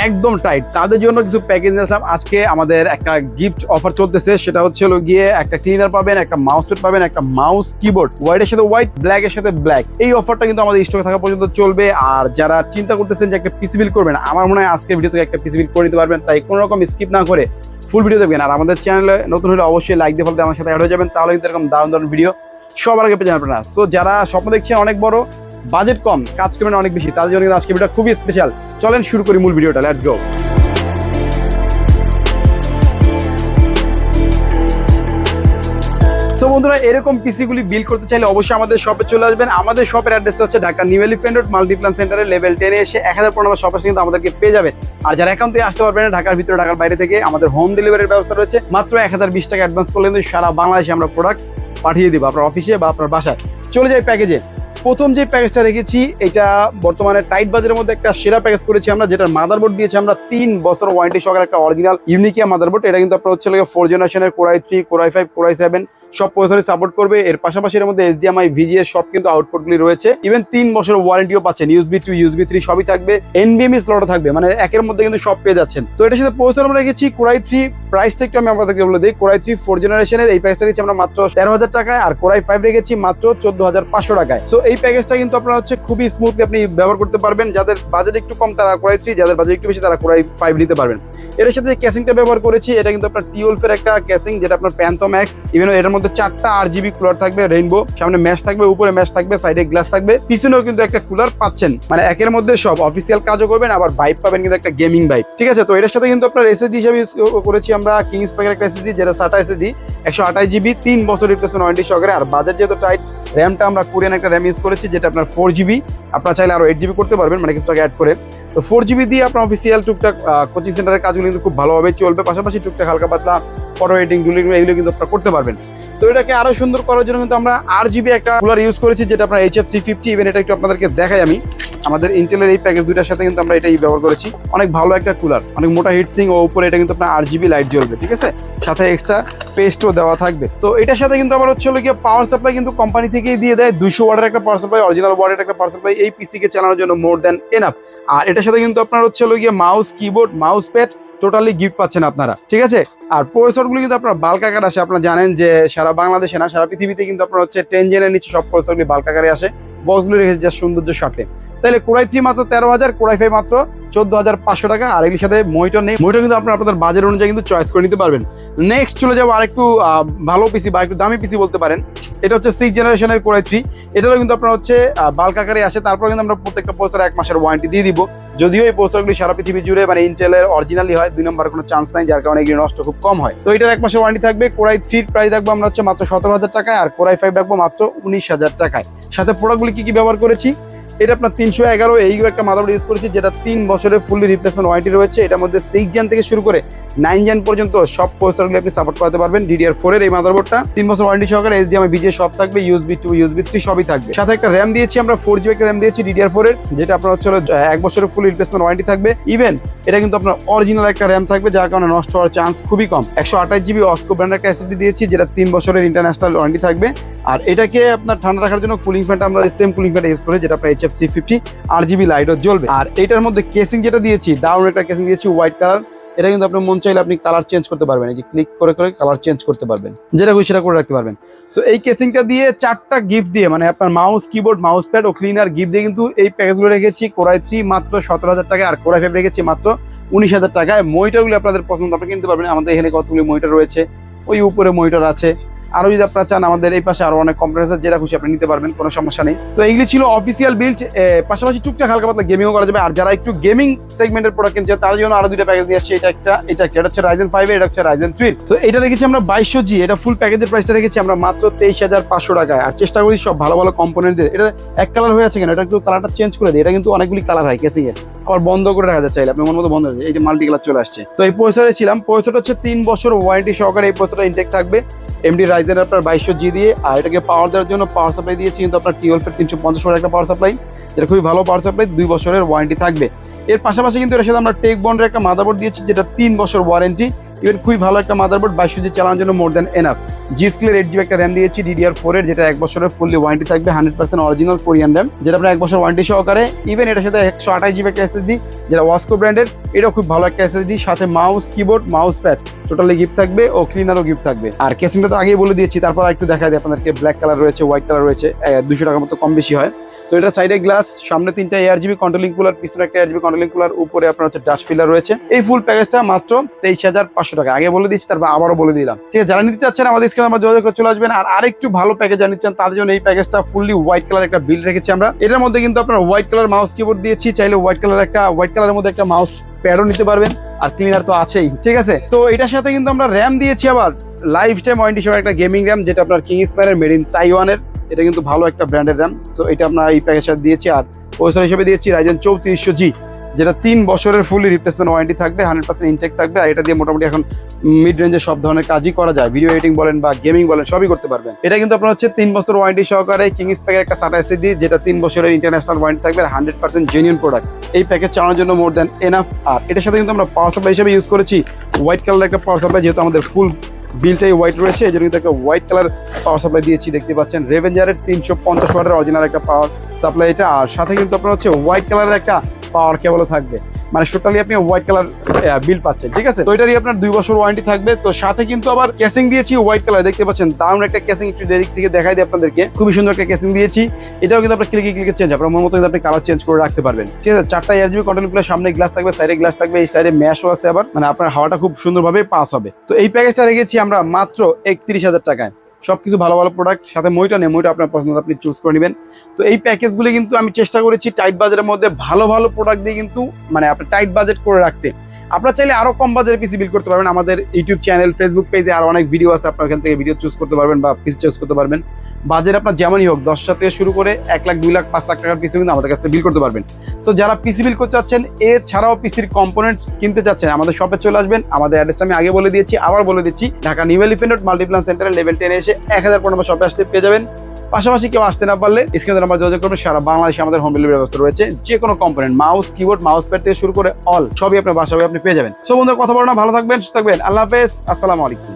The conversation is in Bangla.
একদম টাইট তাদের জন্য কিছু প্যাকেজ নিয়েছিলাম আজকে। আমাদের একটা গিফট অফার চলতেছে, সেটা হচ্ছে হলো গিয়ে একটা ক্লিনার পাবেন, একটা মাউস প্যাড পাবেন, একটা মাউস কিবোর্ড, হোয়াইটের সাথে হোয়াইট, ব্ল্যাক এর সাথে ব্ল্যাক। এই অফারটা কিন্তু আমাদের স্টকে থাকা পর্যন্ত চলবে। আর যারা চিন্তা করতেছেন যে একটা পিসি বিল করবেন, আমার মনে হয় আজকের ভিডিও থেকে একটা পিসি বিল করে নিতে পারবেন। তাই কোনো রকম স্কিপ না করে ফুল ভিডিও দেখবেন। আর আমাদের চ্যানেলে নতুন হলে অবশ্যই লাইক দিয়ে ফেলতে আমার সাথে অ্যাড হয়ে যাবেন, তাহলে কিন্তু এরকম দারুণ দারুণ ভিডিও সবার আগে পেয়ে যাবেন আপনারা। সো যারা স্বপ্ন দেখছেন অনেক বড়, বাজেট কম, কাজ করবেন অনেক বেশি, তাদের জন্য কিন্তু আজকে ভিডিওটা খুবই স্পেশাল। চলেন শুরু করি মূল ভিডিওটা, লেটস গো। সো বন্ধুরা, এরকম পিসিগুলি বিল করতে চাইলে অবশ্যই আমাদের শপে চলে আসবেন। আমাদের শপের অ্যাড্রেসটা হচ্ছে Dhaka new elephant road Multiplan সেন্টারের লেভেল 10 এসে 1000 নম্বর শপে কিন্তু আমাদেরকে পেয়ে যাবেন। আর যারা অ্যাকাউন্ট থেকে আসতে পারবেন না, ঢাকার ভিতরে ঢাকার বাইরে থেকে, আমাদের হোম ডেলিভারির ব্যবস্থা রয়েছে। মাত্র 1020 টাকা অ্যাডভান্স করলে কিন্তু সারা বাংলাদেশে আমরা প্রোডাক্ট পাঠিয়ে দিব আপনার অফিসে বা আপনার বাসায়। চলে যাই প্যাকেজে। প্রথম যে প্যাকেজটা রেখেছি, এটা বর্তমানে টাইট বাজারের মধ্যে একটা সেরা প্যাকেজ করেছি আমরা, যেটার মাদারবোর্ড দিয়েছি আমরা 3 বছর ওয়ারেন্টি সহকারে একটা অরিজিনাল ইউনিকিয়া মাদারবোর্ড। এটা কিন্তু আপনার হচ্ছে 4 জেনারেশনের core i3, core i5, core i7 সব প্রসেসরই সাপোর্ট করবে। এর পাশাপাশি এর মধ্যে HDMI, VGA সব কিন্তু আউটপুটগুলি রয়েছে। ইভেন 3 বছর ওয়ারেন্টিও পাচ্ছেন। USB 2, USB 3 সবই থাকবে, NVMe স্লটও থাকবে, মানে একের মধ্যে কিন্তু সব পেয়ে যাচ্ছেন। তো এটার সাথে প্রসেসর আমরা রেখেছি কোর i3। প্রাইসটা একটু আমি আপনাদেরকে বলে দিই। কোর i3 4 জেনারেশনের এই প্যাকেজটা রেখেছি আমরা মাত্র 13,000 টাকায়, আর কোর i5 রেখেছি মাত্র 14,500 টাকায়। সো এই প্যাকেজটা কিন্তু আপনারা হচ্ছে খুবই স্মুথলি আপনি ব্যবহার করতে পারবেন। যাদের বাজেট একটু কম তারা কোর i3, যাদের বাজেট একটু বেশি তারা কোর i5 নিতে পারবেন। এর সাথে যে ক্যাসিংটা ব্যবহার করেছি, এটা কিন্তু আপনার Twolf এর একটা ক্যাসিং, যেটা আপনার প্যান্থম এক্স। ইভেন এর মধ্যে 4টা RGB কুলার থাকবে, রেইনবো, সামনে ম্যাশ থাকবে, উপরে ম্যাশ থাকবে, সাইডে গ্লাস থাকবে, পিছনেও কিন্তু একটা কুলার পাচ্ছেন। মানে একের মধ্যে সব অফিসিয়াল কাজও করবেন, আবার ভাইব পাবেন কিন্তু একটা গেমিং ভাইব। ঠিক আছে, তো এর সাথে কিন্তু আপনার SSD হিসেবে ইউজ করেছি আমরা kingSpec এর একটা SSD, যেটা SATA SSD 128 GB, 3 বছর রিপ্লেসমেন্ট ওয়ারেন্টি সহকারে। আর বাজেট যেহেতু টাইট, র্যামটা আমরা কোরিয়ান একটা র্যাম ইউজ করেছি, যেটা আপনার 4 GB। আপনারা চাইলে আরো 8 GB করতে পারবেন, মানে কিছু টাকা অ্যাড করে। তো 4 GB দিয়ে আপনার অফিসিয়াল টুকটাক কোচিং সেন্টারের কাজগুলো কিন্তু খুব ভালোভাবে চলবে। পাশাপাশি টুকটাক হালকা পাতলা ফটো এডিটিং এগুলো কিন্তু আপনারা করতে পারবেন। তো এটাকে আরো সুন্দর করার জন্য কিন্তু আমরা RGB একটা কুলার ইউজ করেছি, যেটা আপনার HF350। ইভেন এটা একটু আপনাদেরকে দেখাই আমি। আমাদের ইন্টেলের এই প্যাকেজ দুইটার সাথে কিন্তু আমরা এটাই ব্যবহার করেছি। অনেক ভালো একটা কুলার, অনেক মোটা হিটসিং, ও উপরে এটা কিন্তু আপনার RGB লাইট জ্বলবে। ঠিক আছে, সাথে এক্সট্রা পেস্টও দেওয়া থাকবে। তো এটার সাথে কিন্তু আবার হচ্ছে গিয়ে পাওয়ার সাপ্লাই কিন্তু কোম্পানি থেকেই দিয়ে দেয়। 200 ওয়াটের একটা পাওয়ার সাপ্লাই, অরিজিনাল ওয়াটের একটা পাওয়ার সাপ্লাই। এই পিসিকে চালানোর জন্য মোর দ্যান এনাফ। আর এটার সাথে কিন্তু আপনার হচ্ছে গিয়ে mouse, keyboard, mouse pad totally gift পাচ্ছেন আপনারা। ঠিক আছে, আর প্রসেসরগুলো কিন্তু আপনার বাল্ক আকারে আসে। আপনারা জানেন যে সারা বাংলাদেশে না, সারা পৃথিবীতে কিন্তু আপনার হচ্ছে 10 জেনের নিচে সব প্রসেসরগুলি বাল্ক আকারে আসে। বক্সগুলো রেখেছে যা সৌন্দর্য স্বার্থে। তাহলে কোর i3 মাত্র 13,000, কোর i5 মাত্র 14,500 টাকা। আর এগুলির সাথে মনিটর নেই, মনিটর কিন্তু আপনাদের বাজেট অনুযায়ী কিন্তু চয়েস করে নিতে পারবেন। নেক্সট চলে যাবো আরেকটু ভালো পিসি বা একটু দামি পিসি বলতে পারেন। এটা হচ্ছে 6 জেনারেশনের কোর i3। এটারও কিন্তু আপনার হচ্ছে বাল্ক আকারে আসে। তারপর কিন্তু আমরা প্রত্যেকটা প্রসেসরে 1 মাসের ওয়ারেন্টি দিয়ে দিব। যদিও এই প্রসেসরগুলি সারা পৃথিবী জুড়ে মানে ইন্টেলের অরিজিনালি হয়, 2 নম্বর কোনো চান্স নাই, যার কারণে এগুলি নষ্ট খুব কম হয়। তো এটার 1 মাসের ওয়ারেন্টি থাকবে। কোর i3 প্রাইস রাখবো আমরা হচ্ছে মাত্র 17,000 টাকায়, আর কোর i5 রাখবো মাত্র 19,000 টাকায়। সাথে প্রোডাক্টগুলি কি ব্যবহার করেছি, এটা আপনার 311 এইও একটা মাদারবোর্ড ইউজ করেছি, যেটা 3 বছরের ফুললি রিপ্লেসমেন্ট ওয়ারেন্টি রয়েছে। এটার মধ্যে 6 জেন থেকে শুরু করে 9 জেন পর্যন্ত সব প্রসেসরগুলো আপনি সাপোর্ট করাতে পারবেন। DDR4 এর এই মাদারবোর্ডটা 3 বছর ওয়ারেন্টি সহকারে, HDMI, VGA সব থাকবে, USB 2, USB 3 সবই থাকবে। সাথে একটা র্যাম দিয়েছি আমরা 4 GB একটা র্যাম দিয়েছি DDR4 এর, যেটা আপনার হচ্ছে 1 বছরের ফুল রিপ্লেসমেন্ট ওয়ারেন্টি থাকবে। ইভেন এটা কিন্তু আপনার অরিজিনাল একটা র্যাম থাকবে, যার কারণে নষ্ট হওয়ার চান্স খুবই কম। 128 GB অস্কো ব্র্যান্ডের একটা SSD দিয়েছি, যেটা 3 বছরের ইন্টারন্যাশনাল ওয়ারেন্টি থাকবে। আর এটাকে আপনার ঠান্ডা রাখার জন্য কুলিং ফ্যানটা আমরা সেম কুলিং ফ্যানটা ইউজ করি, যেটা আপনার HF350, RGB লাইটও জ্বলবে। আর এটার মধ্যে কেসিং যেটা দিয়েছি, দারুণ একটা কেসিং দিয়েছি, হোয়াইট কালার। এটা কিন্তু আপনি মন চাইলে আপনি কালার চেঞ্জ করতে পারবেন, এই যে ক্লিক করে করে কালার চেঞ্জ করতে পারবেন, যেটা খুশি সেটা করে রাখতে পারবেন। সো এই কেসিংটা দিয়ে 4টা গিফট দিয়ে, মানে আপনার মাউস, কিবোর্ড, মাউস প্যাড ও ক্লিনার গিফট দিয়ে কিন্তু এই প্যাকেজগুলো রেখেছি। কোর i3 মাত্র 17,000 টাকায়, আর কোর i5 রেখেছি মাত্র 19,000 টাকায়। মনিটরগুলো আপনাদের পছন্দ আপনি কিনতে পারবেন। আমাদের এখানে কতগুলি মনিটর রয়েছে, ওই উপরে মনিটর আছে। আরো যদি আপনারা চান, আমাদের এই পাশে আরো অনেক কম্পিউটার, যেটা খুশি আপনি নিতে পারবেন, কোনো সমস্যা নেই। তো এইগুলি ছিল অফিসিয়াল বিল্ড। পাশাপাশি টুকটাক হালকা পাতলা গেমিংও করা যাবে। আর যারা একটু গেমিং সেগমেন্টের প্রোডাক্ট কিনছে, তাদের জন্য আরো 2টা প্যাকেজ নিয়ে আসছে। এটা হচ্ছে Ryzen 5 এর, এটা হচ্ছে Ryzen 3। তো এটা রেখেছি আমরা 2200G। এটা ফুল প্যাকেজের প্রাইসটা রেখেছি আমরা মাত্র 23,500 টাকায়। আর চেষ্টা করি সব ভালো ভালো কম্পোনেন্ট দিয়ে। এটা এক কালার হয়ে আছে কেন, এটা একটু কালারটা চেঞ্জ করে দিই। এটা কিন্তু অনেকগুলি কালার হয় কেসিং এর, আবার বন্ধ করে রাখা যায় চাইলে, আপনি মন মতো বন্ধ করে। এই যে মাল্টি কালার চলে আসছে। তো এই প্রসেসরে ছিলাম, প্রসেসরটা হচ্ছে 3 বছর ওয়ারেন্টি সহকারে এই প্রসেসরটা ইনটেক থাকবে। এমডি রাইজেন আপনার 2200G দিয়ে। আর এটাকে পাওয়ার দেওয়ার জন্য পাওয়ার সাপ্লাই দিয়েছি কিন্তু আপনার Twolf এর 350 ওয়াটের একটা পাওয়ার সাপ্লাই, যেটা খুবই ভালো পাওয়ার সাপ্লাই, 2 বছরের ওয়ারেন্টি থাকবে। এর পাশাপাশি কিন্তু এর সাথে আমরা টেক বন্ডের একটা মাদারবোর্ড দিয়েছি, যেটা 3 বছর ওয়ারেন্টি, ইভেন খুবই ভালো একটা মাদারবোর্ড 22 জিবি চালানোর জন্য মোর দ্যান এনাফ। জি স্কেলের 8 জিবি একটা র্যাম দিয়েছি DDR4 এর, যেটা 1 বছরের ফুললি ওয়ারেন্টি থাকবে, 100% অরিজিনাল কোরিয়ান র্যাম, যেটা আপনার 1 বছর ওয়ারেন্টি সহকারে। ইভেন এটার সাথে 128 জিবি একটা SSD, যেটা ওয়াসকো ব্র্যান্ডের, এটাও খুব ভালো একটা SSD, সাথে mouse, keyboard, mouse pad totally gift থাকবে ও ক্লিনারও গিফট থাকবে। আর কেসিংটা তো আগেই বলে দিয়েছি, তারপর একটু দেখা যায় আপনাদেরকে। ব্ল্যাক কালার রয়েছে, হোয়াইট কালার রয়েছে, 200 টাকার মতো কম বেশি হয়। তো এটা সাইডে গ্লাস, সামনে 3টা RGB কন্ট্রোলিং কুলার, পিছনে একটা RGB কন্ট্রোলিং কুলার, উপরে আপনার হচ্ছে ডাস্ট ফিলার রয়েছে। এই ফুল প্যাকেজটা মাত্র 23,500 টাকা। আগে বলে দিচ্ছি, তারপর আবারও বলে দিলাম। ঠিক আছে, যারা নিতে চাচ্ছেন আমাদের স্ক্রিনে আমার যোগাযোগ করে চলে আসবেন। আর আরেকটু ভালো প্যাকেজ জানিয়ে চান তাদের জন্য এই প্যাকেজটা ফুললি হোয়াইট কালার একটা বিল রেখেছি আমরা। এটার মধ্যে কিন্তু আপনার হোয়াইট কালার মাউস কিবোর্ড দিয়েছি, চাইলে হোয়াইট কালারের মধ্যে একটা মাউস প্যাডও নিতে পারবেন, আর ক্লিনার তো আছেই। ঠিক আছে, তো এটার সাথে কিন্তু আমরা র্যাম দিয়েছি আবার লাইফ টাইম ওয়ারেন্টি সহ একটা গেমিং র্যাম, যেটা আপনার কিংস্প্যাকের মেড ইন তাইওয়ানের। এটা কিন্তু ভালো একটা ব্র্যান্ডের র্যাম। সো এটা আমরা এই প্যাকেজের সাথে দিয়েছি। আর প্রসেসর হিসেবে দিয়েছি Ryzen 3400G, যেটা 3 বছরের ফুলি রিপ্লেসমেন্ট ওয়ারেন্টি থাকবে, 100% ইনটেক থাকবে। আর এটা দিয়ে মোটামুটি এখন মিড রেঞ্জের সব ধরনের কাজই করা যায়, ভিডিও এডিটিং বলেন বা গেমিং বলেন সবই করতে পারবেন। এটা কিন্তু আপনার হচ্ছে 3 বছর ওয়ারেন্টি সহকারে kingSpec-এর একটা SATA SSD, যেটা 3 বছরের ইন্টারন্যাশনাল ওয়ারেন্টি থাকবে, 100% জেনুইন প্রোডাক্ট। এই প্যাকেজ চালানোর জন্য মোর দ্যান এনাফ। আর এটার সাথে কিন্তু আমরা পাওয়ার সাপ্লাই হিসেবে ইউজ করেছি হোয়াইট কালার একটা পাওয়ার সাপ্লাই, যেহেতু আমাদের ফুল বিলটাই হোয়াইট রয়েছে, এই জন্য কিন্তু একটা হোয়াইট কালার পাওয়ার সাপ্লাই দিয়েছি। দেখতে পাচ্ছেন রেভেঞ্জারের 350 ওয়াটের অরিজিনাল একটা পাওয়ার সাপ্লাই এটা। আর সাথে কিন্তু আপনার হচ্ছে হোয়াইট কালারের একটা পাওয়ার কেবলও থাকবে, মানে টোটালি আপনি হোয়াইট কালার বিল পাচ্ছেন। ঠিক আছে, তো এটারই আপনার 2 বছর ওয়ারেন্টি থাকবে। তো সাথে কিন্তু আবার কেসিং দিয়েছি হোয়াইট কালার, দেখতে পাচ্ছেন দারুণ একটা কেসিং। একটু দিক থেকে দেখাই দিই আপনাদেরকে, খুবই সুন্দর একটা কেসিং দিয়েছি। এটাও কিন্তু আপনার ক্লিকে চেঞ্জ, আপনার মন মতো কিন্তু আপনি কালার চেঞ্জ করে রাখতে পারবেন। ঠিক আছে, 4টা RGB কন্ট্রোলগুলো, সামনে গ্লাস থাকবে, সাইডে গ্লাস থাকবে, এই সাইডে ম্যাশও আছে আবার, মানে আপনার হাওয়াটা খুব সুন্দরভাবে পাস হবে। তো এই প্যাকেজটা রেখেছি আমরা মাত্র 31,000 টাকায়। সবকিছু ভালো ভালো প্রোডাক্ট, সাথে মইটা নেই, মইটা আপনার পছন্দ আপনি চুজ করে নেবেন। তো এই প্যাকেজগুলি কিন্তু আমি চেষ্টা করেছি টাইট বাজেটের মধ্যে ভালো ভালো প্রোডাক্ট দিয়ে কিন্তু মানে আপনি টাইট বাজেট করে রাখতে। আপনারা চাইলে আরো কম বাজেটে পিসি বিল করতে পারবেন। আমাদের ইউটিউব চ্যানেল, ফেসবুক পেজে আরো অনেক ভিডিও আছে, আপনার এখান থেকে ভিডিও চুজ করতে পারবেন বা পিসি চুজ করতে পারবেন। বাজেট আপনার যেমনই হোক, 10,000 থেকে শুরু করে 1 লাখ, 2 লাখ, 5 লাখ টাকার পিসি কিন্তু আমাদের কাছে বিল করতে পারবেন। সো যারা পিসি বিল করতে চাচ্ছেন, এছাড়াও পিসির কম্পোনেন্ট কিনতে চাচ্ছেন, আমাদের শপে চলে আসবেন। আমাদের অ্যাড্রেসটা আমি আগে বলে দিয়েছি, আবার বলে দিচ্ছি, Dhaka new elephant road Multiplan সেন্টারে লেভেল 10 এসে 1000 নম্বর শপে আসতে পেয়ে যাবেন। পাশাপাশি কেউ আসতে না পারলে স্ক্রিনে নাম্বার যোগাযোগ করবেন। সারা বাংলাদেশে আমাদের হোম ডেলিভারি ব্যবস্থা রয়েছে। যে কোনো component, mouse, keyboard, mouse pad থেকে শুরু করে অল সবই আপনার বাসায় আপনি পেয়ে যাবেন। সো বন্ধুরা, কথা বলো না, ভালো থাকবেন, সুস্থ থাকবেন। আল্লাহ হাফেজ, আসসালামু আলাইকুম।